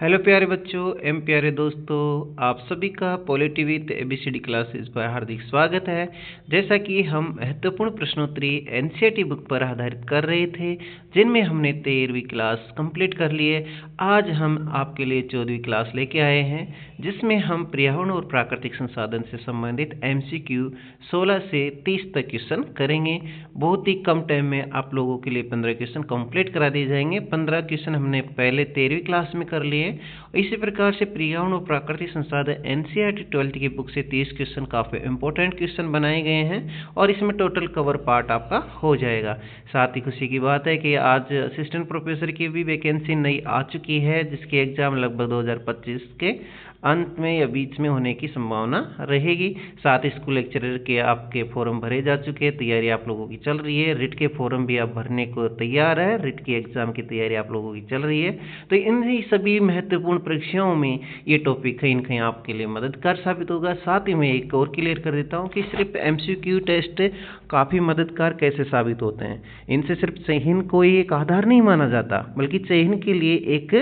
Hello प्यारे बच्चों एवं प्यारे दोस्तों, आप सभी का पॉलिटी विद एबीसीडी क्लासेस पर हार्दिक स्वागत है। जैसा कि हम महत्वपूर्ण प्रश्नोत्तरी एनसीईआरटी बुक पर आधारित कर रहे थे, जिनमें हमने 13वीं क्लास कंप्लीट कर ली है। आज हम आपके लिए 14वीं क्लास लेके आए हैं, जिसमें हम पर्यावरण और प्राकृतिक संसाधन से संबंधित एमसीक्यू 16 से 30 तक क्वेश्चन करेंगे। बहुत ही कम टाइम में आप लोगों के लिए 15 क्वेश्चन कंप्लीट करा दिए जाएंगे। 15 क्वेश्चन हमने पहले 13वीं क्लास में कर लिए। इसी प्रकार से पर्यावरण और प्राकृतिक संसाधन एनसीईआरटी 12th की बुक से 30 क्वेश्चन काफ़ी इंपॉर्टेंट क्वेश्चन बनाए गए हैं और इसमें टोटल कवर पार्ट आपका हो जाएगा। साथ ही खुशी की बात है कि आज असिस्टेंट प्रोफेसर की भी वैकेंसी नई आ चुकी है, जिसकी एग्जाम लगभग 2025 के अंत में या बीच में होने की संभावना रहेगी। साथ ही स्कूल लेक्चरर के आपके फॉर्म भरे जा चुके हैं, तैयारी आप लोगों की चल रही है। रिट के फॉर्म भी आप भरने को तैयार है, रिट की एग्जाम की तैयारी आप लोगों की चल रही है। तो इन सभी महत्वपूर्ण परीक्षाओं में ये टॉपिक कहीं न कहीं आपके लिए मददगार साबित होगा। साथ ही मैं एक और क्लियर कर देता हूँ कि सिर्फ एमसीक्यू टेस्ट काफ़ी मददगार कैसे साबित होते हैं। इनसे सिर्फ चयन को ही एक आधार नहीं माना जाता, बल्कि चयन के लिए एक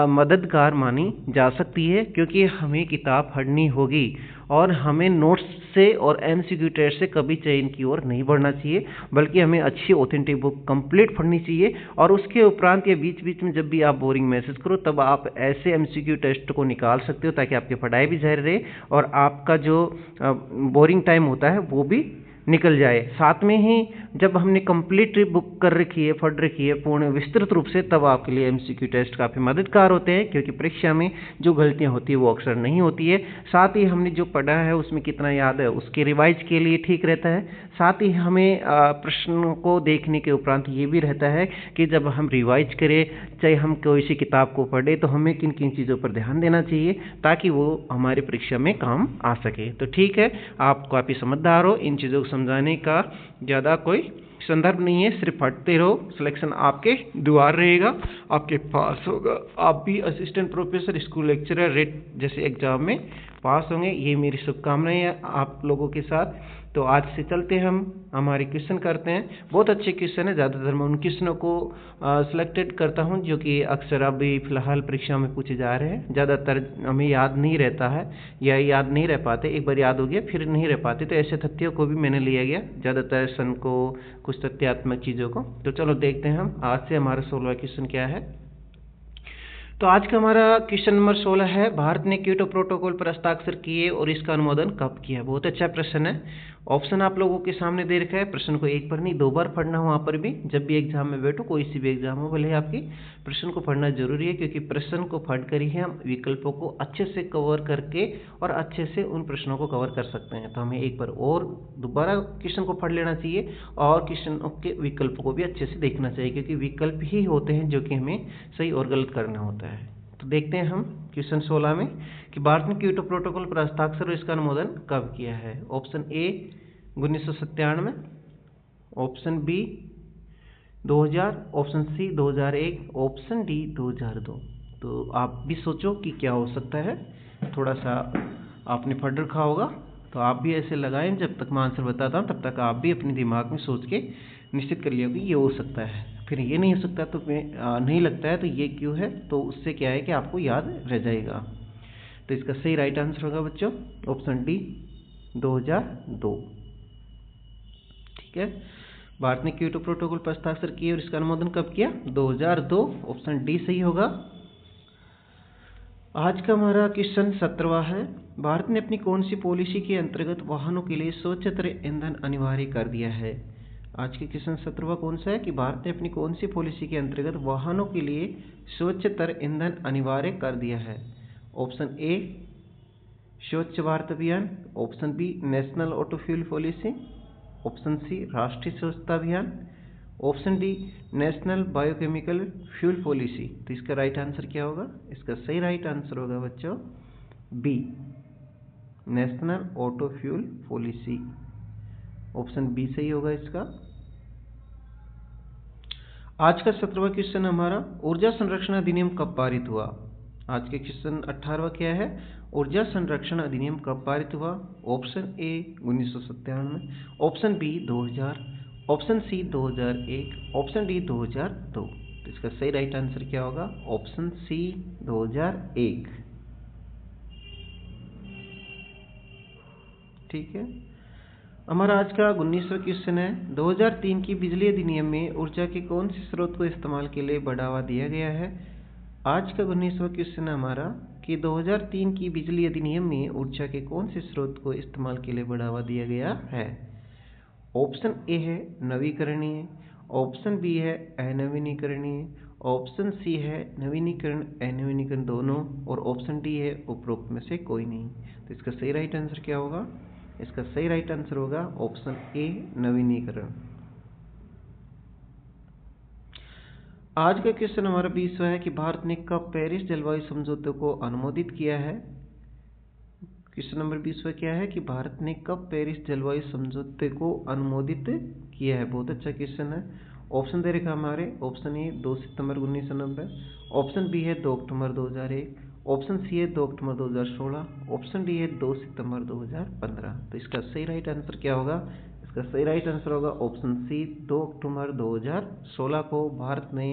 मददगार मानी जा सकती है, क्योंकि हमें किताब पढ़नी होगी और हमें नोट्स से और एमसीक्यू टेस्ट से कभी चयन की ओर नहीं बढ़ना चाहिए, बल्कि हमें अच्छी ऑथेंटिक बुक कंप्लीट पढ़नी चाहिए। और उसके उपरांत या बीच बीच में जब भी आप बोरिंग महसूस करो, तब आप ऐसे एमसीक्यू टेस्ट को निकाल सकते हो, ताकि आपकी पढ़ाई भी जारी रहे और आपका जो बोरिंग टाइम होता है वो भी निकल जाए। साथ में ही जब हमने कंप्लीट बुक कर रखी है, पढ़ रखी है पूर्ण विस्तृत रूप से, तब आपके लिए एमसीक्यू टेस्ट काफ़ी मददगार होते हैं, क्योंकि परीक्षा में जो गलतियां होती है वो अक्सर नहीं होती है। साथ ही हमने जो पढ़ा है उसमें कितना याद है उसके रिवाइज के लिए ठीक रहता है। साथ ही हमें प्रश्नों को देखने के उपरांत ये भी रहता है कि जब हम रिवाइज करें, चाहे हम कोई सी किताब को पढ़े, तो हमें किन किन चीज़ों पर ध्यान देना चाहिए ताकि वो हमारी परीक्षा में काम आ सके। तो ठीक है, आप काफ़ी समझदार हो, इन चीज़ों को समझाने का ज़्यादा कोई संदर्भ नहीं है। सिर्फ पढ़ते रहो, सिलेक्शन आपके द्वार रहेगा, आपके पास होगा। आप भी assistant professor, school lecturer, rate जैसे एग्जाम में पास होंगे, ये मेरी शुभकामनाएं हैं आप लोगों के साथ। तो आज से चलते हम हमारे क्वेश्चन करते हैं। बहुत अच्छे क्वेश्चन है, ज़्यादातर मैं उन क्वेश्चनों को सिलेक्टेड करता हूं जो कि अक्सर अभी फिलहाल परीक्षा में पूछे जा रहे हैं। ज़्यादातर हमें याद नहीं रहता है या याद नहीं रह पाते, एक बार याद हो गया फिर नहीं रह पाते, तो ऐसे तथ्यों को भी मैंने लिया गया, ज़्यादातर सन को, कुछ तथ्यात्मक चीज़ों को। तो चलो देखते हैं हम आज से हमारा 16वां क्वेश्चन क्या है। तो आज का हमारा क्वेश्चन नंबर 16 है, भारत ने क्योटो प्रोटोकॉल पर हस्ताक्षर किए और इसका अनुमोदन कब किया। बहुत अच्छा प्रश्न है। ऑप्शन आप लोगों के सामने दे रखा है। प्रश्न को एक बार नहीं 2 बार पढ़ना, वहाँ पर भी जब भी एग्जाम में बैठो, कोई सी भी एग्जाम हो भले आपकी, प्रश्न को पढ़ना जरूरी है, क्योंकि प्रश्न को पढ़कर ही हम विकल्पों को अच्छे से कवर करके और अच्छे से उन प्रश्नों को कवर कर सकते हैं। तो हमें एक बार और दोबारा क्वेश्चन को पढ़ लेना चाहिए और क्वेश्चन के विकल्पों को भी अच्छे से देखना चाहिए, क्योंकि विकल्प ही होते हैं जो कि हमें सही और गलत करना होता है। तो देखते हैं हम क्वेश्चन 16 में कि भारत ने क्योटो प्रोटोकॉल पर हस्ताक्षर और इसका अनुमोदन कब किया है। Option A 1997, option B 2000, option C 2001, option D 2002। तो आप भी सोचो कि क्या हो सकता है। थोड़ा सा आपने पढ़ रखा होगा, तो आप भी ऐसे लगाएं, जब तक मैं आंसर बताता हूँ तब तक आप भी अपने दिमाग में सोच के निश्चित कर लिया कि ये हो सकता है। फिर ये नहीं हो सकता तो नहीं लगता है तो ये क्यों है, तो उससे क्या है कि आपको याद रह जाएगा। तो इसका सही राइट आंसर होगा बच्चों ऑप्शन डी 2002। ठीक है, भारत ने क्योटो प्रोटोकॉल पर हस्ताक्षर किए और इसका अनुमोदन कब किया, 2002। ऑप्शन डी सही होगा। आज का हमारा क्वेश्चन 17वां है, भारत ने अपनी कौन सी पॉलिसी के अंतर्गत वाहनों के लिए स्वच्छतर ईंधन अनिवार्य कर दिया है। आज के क्वेश्चन 17वां कौन सा है कि भारत ने अपनी कौन सी पॉलिसी के अंतर्गत वाहनों के लिए स्वच्छतर ईंधन अनिवार्य कर दिया है। ऑप्शन ए स्वच्छ भारत अभियान, option B national auto fuel policy, option C राष्ट्रीय स्वच्छता अभियान, option D national biochemical fuel policy. तो इसका राइट आंसर क्या होगा, इसका सही राइट आंसर होगा बच्चों B national auto fuel policy. Option B सही होगा इसका। आज का 17वां क्वेश्चन हमारा, ऊर्जा संरक्षण अधिनियम कब पारित हुआ। आज के क्वेश्चन 18वां क्या है, ऊर्जा संरक्षण अधिनियम कब पारित हुआ। Option A 1997, option B 2000, option C 2001, option D 2002। तो इसका सही राइट आंसर क्या होगा? Option C 2001। ठीक है, हमारा आज का 19वां क्वेश्चन है, 2003 की बिजली अधिनियम में ऊर्जा के कौन से स्रोत को इस्तेमाल के लिए बढ़ावा दिया गया है? आज का 19वां क्वेश्चन है हमारा कि 2003 की बिजली अधिनियम में ऊर्जा के कौन से स्रोत को इस्तेमाल के लिए बढ़ावा दिया गया है? ऑप्शन ए है नवीकरणीय, ऑप्शन बी है अनवीनीकरणीय, ऑप्शन सी है नवीनीकरण अनवीनीकरण दोनों, और ऑप्शन डी है उपरोक्त में से कोई नहीं। तो इसका सही राइट आंसर क्या होगा? इसका सही राइट आंसर होगा ऑप्शन ए नवीनीकरण। आज का क्वेश्चन हमारा 20वां है कि भारत ने कब पेरिस जलवायु समझौते को अनुमोदित किया है? क्वेश्चन नंबर 20वां क्या है कि भारत ने कब पेरिस जलवायु समझौते को अनुमोदित किया है? बहुत अच्छा क्वेश्चन है। ऑप्शन दे रखा हमारे, ऑप्शन ए 2 सितंबर 1990, ऑप्शन बी है 2 अक्टूबर 2001, ऑप्शन सी है 2 अक्टूबर 2016, ऑप्शन डी है 2 सितंबर 2015। तो इसका सही राइट आंसर क्या होगा? इसका सही राइट आंसर होगा ऑप्शन सी 2 अक्टूबर 2016 को भारत ने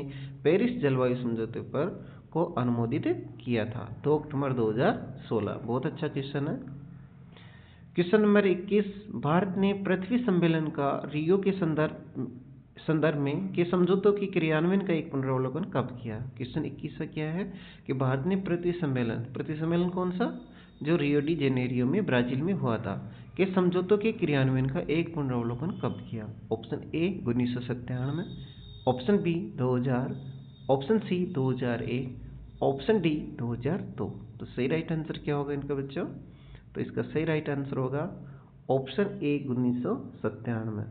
पेरिस जलवायु समझौते पर को अनुमोदित किया था। 2 अक्टूबर 2016। बहुत अच्छा क्वेश्चन है। क्वेश्चन नंबर 21, भारत ने पृथ्वी सम्मेलन का रियो के संदर्भ में के समझौतों की क्रियान्वयन का एक पुनरावलोकन कब किया? क्वेश्चन 21 क्या है कि भारत ने पृथ्वी सम्मेलन कौन सा? जो रियो डी जेनेरियो में ब्राजील में हुआ था, के समझौतों के क्रियान्वयन का एक पुनरावलोकन कब किया? Option A 1997, option B 2000, option C 2001, option D 2002। तो सही राइट आंसर क्या होगा इनका बच्चों? तो इसका सही राइट आंसर होगा ऑप्शन ए 1997।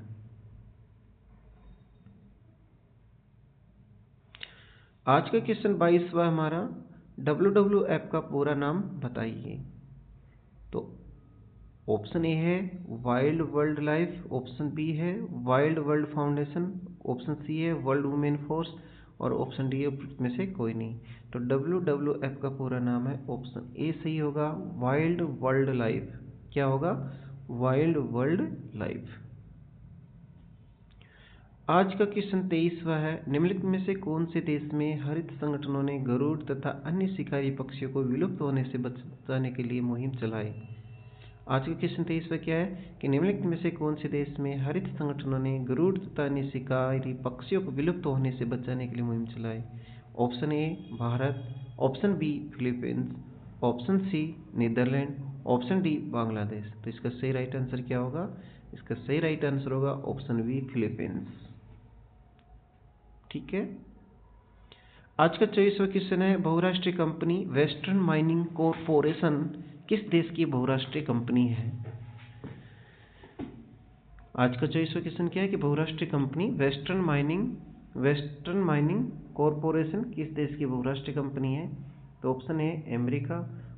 आज का क्वेश्चन 22वां हमारा, WWF का पूरा नाम बताइए। तो ऑप्शन ए है wild world life, option B है wild world foundation, option C है वर्ल्ड वुमेन फोर्स, और ऑप्शन डी में से कोई नहीं। तो WWF का पूरा नाम है, ऑप्शन ए सही होगा, वाइल्ड वर्ल्ड लाइफ। क्या होगा? Wild world life. आज का क्वेश्चन 23वां है, निम्नलिखित में से कौन से देश में हरित संगठनों ने गरुड़ तथा अन्य शिकारी पक्षियों को विलुप्त होने से बचाने के लिए मुहिम चलाई? आज का क्वेश्चन 23वां क्या है कि निम्नलिखित में से कौन से देश में हरित संगठनों ने गरुड़ तथा अन्य शिकारी पक्षियों को विलुप्त होने से बचाने के लिए मुहिम चलाई? Option A Bharat, option B Philippines, option C Netherlands, option D Bangladesh. तो इसका सही राइट आंसर क्या होगा? इसका सही राइट आंसर होगा ऑप्शन बी फिलीपींस। ठीक है, आज का 24वां क्वेश्चन है, बहुराष्ट्रीय कंपनी वेस्टर्न माइनिंग कॉरपोरेशन किस देश की बहुराष्ट्रीय कंपनी है? आज का 24वां क्वेश्चन क्या है कि बहुराष्ट्रीय कंपनी वेस्टर्न माइनिंग कॉरपोरेशन किस देश की बहुराष्ट्रीय कंपनी है? तो option A America,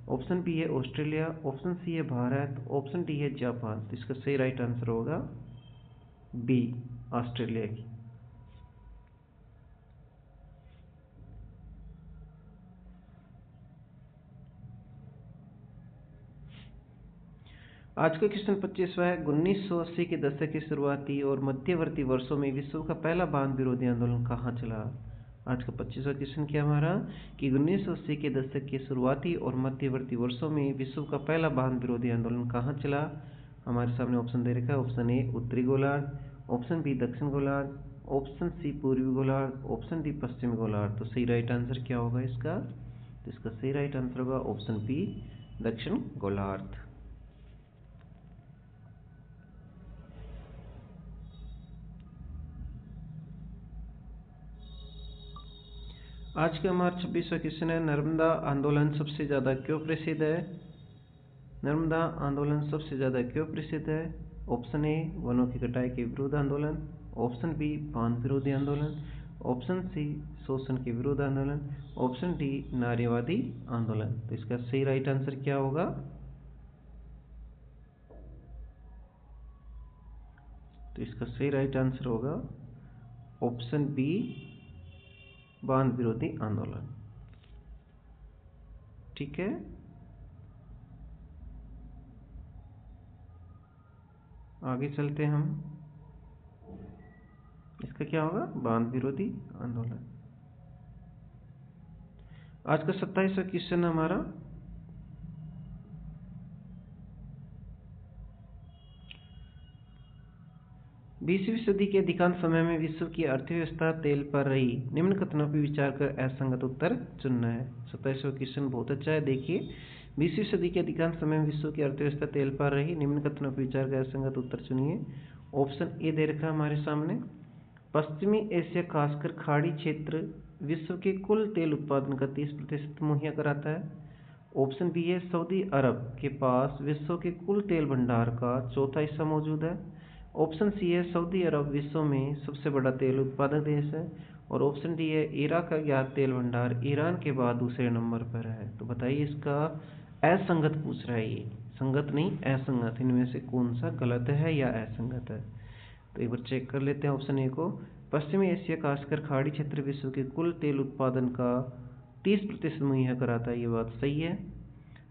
option B है ऑस्ट्रेलिया, ऑप्शन सी है भारत, ऑप्शन डी है जापान। तो इसका सही राइट आंसर होगा बी ऑस्ट्रेलिया की। आज का क्वेश्चन 25वां है, 1980 के दशक के शुरुआती और मध्यवर्ती वर्षों में विश्व का पहला बांध विरोधी आंदोलन कहाँ चला? आज का 25वां क्वेश्चन क्या हमारा कि 1980 के दशक के शुरुआती और मध्यवर्ती वर्षों में विश्व का पहला बांध विरोधी आंदोलन कहाँ चला? हमारे सामने ऑप्शन दे रखा है, ऑप्शन ए उत्तरी गोलार्ध, ऑप्शन बी दक्षिण गोलार्ध, ऑप्शन सी पूर्वी गोलार्ध, ऑप्शन डी पश्चिमी गोलार्ध। तो सही राइट आंसर क्या होगा इसका? तो इसका सही राइट आंसर होगा ऑप्शन बी दक्षिण गोलार्ध। आज का हमारा 26वां क्वेश्चन है, नर्मदा आंदोलन सबसे ज़्यादा क्यों प्रसिद्ध है? नर्मदा आंदोलन सबसे ज़्यादा क्यों प्रसिद्ध है? ऑप्शन ए वनों की कटाई के विरुद्ध आंदोलन, ऑप्शन बी बांध विरोधी आंदोलन, ऑप्शन सी शोषण के विरुद्ध आंदोलन, ऑप्शन डी नारीवादी आंदोलन। तो इसका सही राइट आंसर क्या होगा? तो इसका सही राइट आंसर होगा ऑप्शन बी बांध विरोधी आंदोलन। ठीक है, आगे चलते हैं हम। इसका क्या होगा? बांध विरोधी आंदोलन। आज का 27वां क्वेश्चन है हमारा, बीसवीं सदी के अधिकांश समय में विश्व की अर्थव्यवस्था तेल पर रही, निम्न कथनों पर विचार कर असंगत उत्तर चुनना है। 27वां क्वेश्चन बहुत अच्छा है। देखिए, 20वीं सदी के अधिकांश समय में विश्व की अर्थव्यवस्था तेल पर रही, निम्न कथनों पर विचार कर असंगत उत्तर चुनिए। ऑप्शन ए दे रखा है हमारे सामने, पश्चिमी एशिया खासकर खाड़ी क्षेत्र विश्व के कुल तेल उत्पादन का 30% मुहैया कराता है। ऑप्शन बी है, सऊदी अरब के पास विश्व के कुल तेल भंडार का चौथा हिस्सा मौजूद है। ऑप्शन सी है, सऊदी अरब विश्व में सबसे बड़ा तेल उत्पादक देश है। और ऑप्शन डी है, इराक का ज्ञात तेल भंडार ईरान के बाद दूसरे नंबर पर है। तो बताइए, इसका असंगत पूछ रहा है, ये संगत नहीं असंगत, इनमें से कौन सा गलत है या असंगत है। तो एक बार चेक कर लेते हैं ऑप्शन ए को, पश्चिमी एशिया खासकर खाड़ी क्षेत्र विश्व के कुल तेल उत्पादन का 30% मुहैया कराता है, ये बात सही है।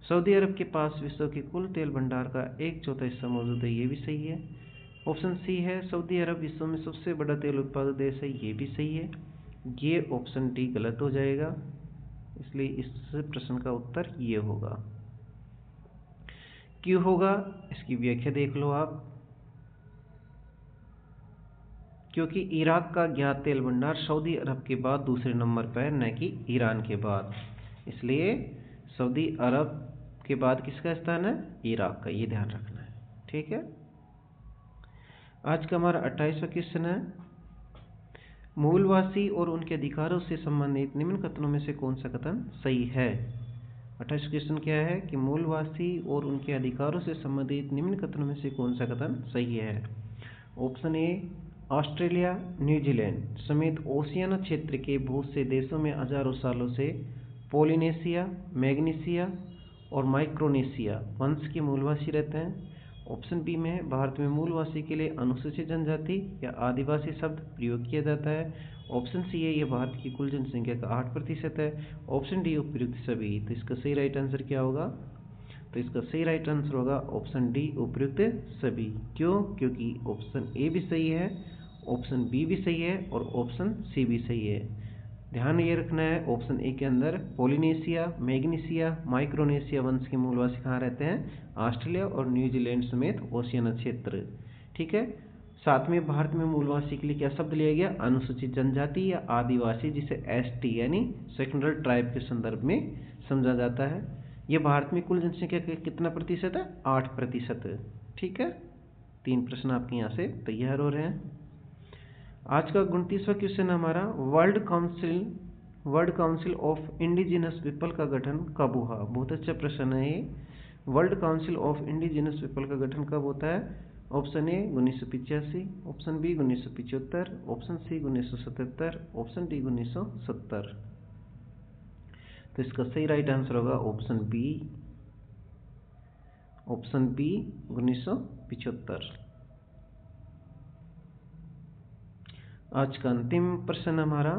सऊदी अरब के पास विश्व के कुल तेल भंडार का 1/4 हिस्सा मौजूद है, ये भी सही है। ऑप्शन सी है, सऊदी अरब विश्व में सबसे बड़ा तेल उत्पादक देश है, ये भी सही है। ये ऑप्शन डी गलत हो जाएगा, इसलिए इस प्रश्न का उत्तर ये होगा। क्यों होगा, इसकी व्याख्या देख लो आप। क्योंकि इराक का ज्ञात तेल भंडार सऊदी अरब के बाद दूसरे नंबर पर, न कि ईरान के बाद, इसलिए सऊदी अरब के बाद किसका स्थान है, इराक का, ये ध्यान रखना है। ठीक है। आज का हमारा 28वां क्वेश्चन है, मूलवासी और उनके अधिकारों से संबंधित निम्न कथनों में से कौन सा कथन सही है। 28वां क्वेश्चन क्या है कि मूलवासी और उनके अधिकारों से संबंधित निम्न कथनों में से कौन सा कथन सही है। ऑप्शन ए, ऑस्ट्रेलिया, न्यूजीलैंड समेत ओशियाना क्षेत्र के बहुत से देशों में हजारों सालों से पोलिनेशिया, मैग्नीसिया और माइक्रोनेशिया वंश के मूलवासी रहते हैं। ऑप्शन बी में, भारत में मूलवासी के लिए अनुसूचित जनजाति या आदिवासी शब्द प्रयोग किया जाता है। ऑप्शन सी है, यह भारत की कुल जनसंख्या का 8% है। ऑप्शन डी उपयुक्त सभी। तो इसका सही राइट आंसर क्या होगा, तो इसका सही राइट आंसर होगा ऑप्शन डी उपयुक्त सभी। क्यों, क्योंकि ऑप्शन ए भी सही है, ऑप्शन बी भी सही है और ऑप्शन सी भी सही है। ध्यान ये रखना है, ऑप्शन ए के अंदर पोलिनेशिया, मैग्नीसिया, माइक्रोनेशिया वंश के मूलवासी कहाँ रहते हैं, ऑस्ट्रेलिया और न्यूजीलैंड समेत ओशियाना क्षेत्र। ठीक है। साथ में भारत में मूलवासी के लिए क्या शब्द लिया गया, अनुसूचित जनजाति या आदिवासी, जिसे एसटी यानी सेकेंडरी ट्राइब के संदर्भ में समझा जाता है। यह भारत में कुल जनसंख्या का कितना प्रतिशत है, 8%। ठीक है। 3 प्रश्न आपके यहाँ से तैयार हो रहे हैं। आज का 29वां क्वेश्चन हमारा, world council of indigenous people का गठन कब हुआ। बहुत अच्छा प्रश्न है ये। World council of indigenous people का गठन कब होता है। Option A 1985, option B 1975, option C 1977, option D 1970। तो इसका सही राइट आंसर होगा ऑप्शन बी 1975। आज का अंतिम प्रश्न हमारा,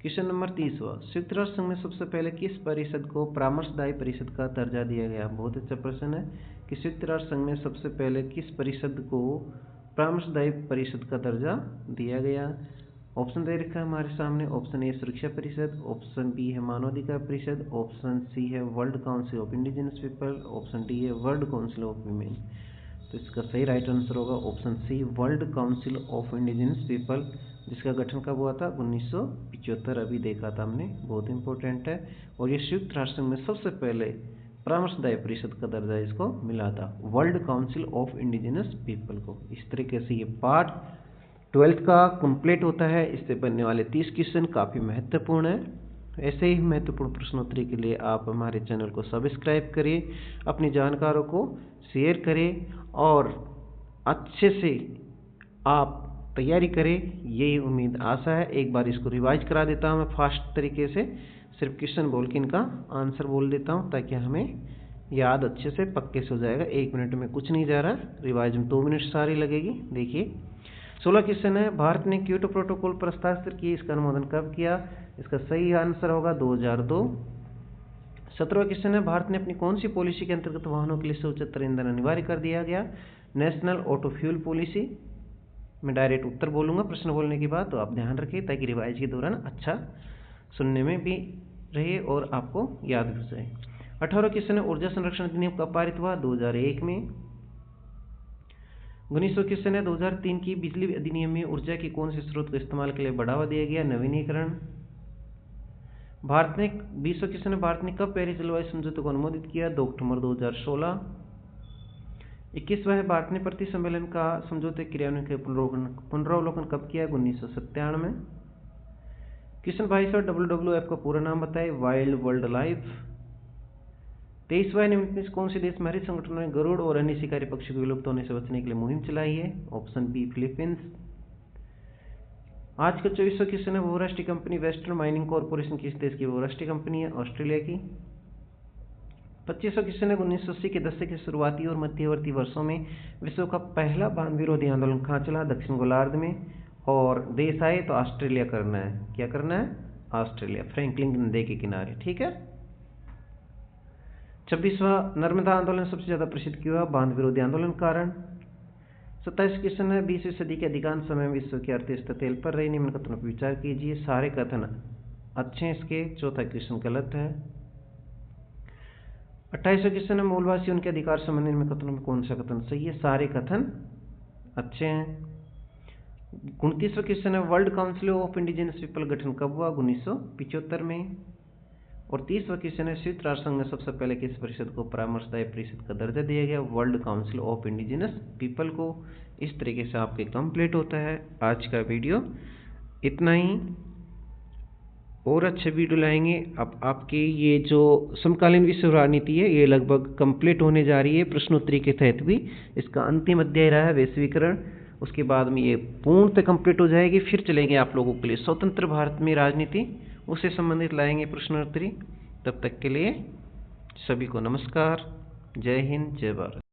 क्वेश्चन नंबर 30वां, संयुक्त राष्ट्र संघ में सबसे पहले किस परिषद को परामर्शदायी परिषद का दर्जा दिया गया। बहुत अच्छा प्रश्न है कि संयुक्त राष्ट्र संघ में सबसे पहले किस परिषद को परामर्शदायी परिषद का दर्जा दिया गया। ऑप्शन दे रखा है हमारे सामने, ऑप्शन ए सुरक्षा परिषद, ऑप्शन बी है मानवाधिकार परिषद, ऑप्शन सी है world council of indigenous people, option D है वर्ल्ड काउंसिल ऑफ वीमेन। तो इसका सही राइट आंसर होगा option C world council of indigenous people, जिसका गठन कब हुआ था, 1975। अभी देखा था हमने, बहुत इंपॉर्टेंट है। और ये संयुक्त राष्ट्र में सबसे पहले परामर्शदायी परिषद का दर्जा इसको मिला था, world council of indigenous people को। इस तरीके से ये पार्ट 12th का कंप्लीट होता है। इससे बनने वाले 30 क्वेश्चन काफ़ी महत्वपूर्ण है। ऐसे ही महत्वपूर्ण प्रश्नोत्तरी के लिए आप हमारे चैनल को सब्सक्राइब करें, अपने जानकारों को शेयर करें और अच्छे से आप तैयारी करें, यही उम्मीद आशा है। एक बार इसको रिवाइज करा देता हूँ मैं फास्ट तरीके से, सिर्फ क्वेश्चन बोल के इनका आंसर बोल देता हूँ ताकि हमें याद अच्छे से पक्के से हो जाएगा। 1 मिनट में कुछ नहीं जा रहा, रिवाइज में 2 मिनट सारी लगेगी। देखिए 16 क्वेश्चन है, भारत ने क्योटो प्रोटोकॉल पर हस्ताक्षर किए, इसका अनुमोदन कब किया। इसका सही आंसर होगा 2002। 17वां क्वेश्चन है, भारत ने अपनी कौन सी पॉलिसी के अंतर्गत वाहनों के लिए 175 ईंधन अनिवार्य कर दिया गया। National auto fuel policy. मैं डायरेक्ट उत्तर बोलूंगा प्रश्न बोलने के बाद, तो आप ध्यान रखिए ताकि रिवाइज के दौरान अच्छा सुनने में भी रहे और आपको याद भी हो जाए। 18 क्वेश्चन है, ऊर्जा संरक्षण अधिनियम कब पारित हुआ? 2001 में। 19 क्वेश्चन है, 2003 की बिजली अधिनियम में ऊर्जा के कौन से स्रोत को इस्तेमाल के लिए बढ़ावा दिया गया? नवीनीकरण। भारत ने 20 क्वेश्चन है, भारत ने कब पेरिस जलवायु समझौते को अनुमोदित किया? 2 अक्टूबर 2016। 21वां है, भारत ने प्रति सम्मेलन का समझौते क्रियान्वयन के पुनरावलोकन कब किया? 1997। क्वेश्चन 22वां, WWF का पूरा नाम बताए? Wild world life. 23वां, निम्नलिखित में से कौन से देश में हरित संगठनों ने गरुड़ और अन्य शिकारी पक्षी को विलुप्त होने से बचने के लिए मुहिम चलाई है? Option B, Philippines. आज का 24वां क्वेश्चन है, बहुराष्ट्रीय कंपनी वेस्टर्न माइनिंग कॉर्पोरेशन किस देश की बहुराष्ट्रीय कंपनी है? ऑस्ट्रेलिया की। 25वां क्वेश्चन है, 1980 के दशक के शुरुआती और मध्यवर्ती वर्षों में विश्व का पहला बांध विरोधी आंदोलन कहाँ चला? दक्षिण गोलार्ध में। और देश आए तो ऑस्ट्रेलिया करना है। क्या करना है? ऑस्ट्रेलिया, फ्रैंकलिन नदी के किनारे। ठीक है। 26वां, नर्मदा आंदोलन सबसे ज्यादा प्रसिद्ध क्यों हुआ? बांध विरोधी आंदोलन कारण। 27 क्वेश्चन है, 20वीं सदी के अधिकांश समय विश्व की अर्थव्यवस्था तेल पर रही। निम्न कथनों पर विचार कीजिए। सारे कथन अच्छे हैं इसके। चौथा क्वेश्चन गलत है। 28वां क्वेश्चन है, मूलवासी उनके अधिकार संबंधी निम्न कथनों में कौन सा कथन सही है? सारे कथन अच्छे हैं। 29वां क्वेश्चन है, world council of indigenous people गठन कब हुआ? 1975 में। और 30वां क्वेश्चन है, संयुक्त राष्ट्र संघ में सबसे पहले किस परिषद को परामर्शदायी परिषद का दर्जा दिया गया? World council of indigenous people को। इस तरीके से आपके कंप्लीट होता है आज का वीडियो। इतना ही, और अच्छे वीडियो लाएंगे। अब आपके ये जो समकालीन विश्व राजनीति है ये लगभग कंप्लीट होने जा रही है प्रश्नोत्तरी के तहत भी। इसका अंतिम अध्याय रहा है वैश्वीकरण। उसके बाद में ये पूर्णतः कंप्लीट हो जाएगी। फिर चलेंगे आप लोगों के लिए स्वतंत्र भारत में राजनीति, उससे संबंधित लाएंगे प्रश्नोत्तरी। तब तक के लिए सभी को नमस्कार। जय हिंद, जय भारत।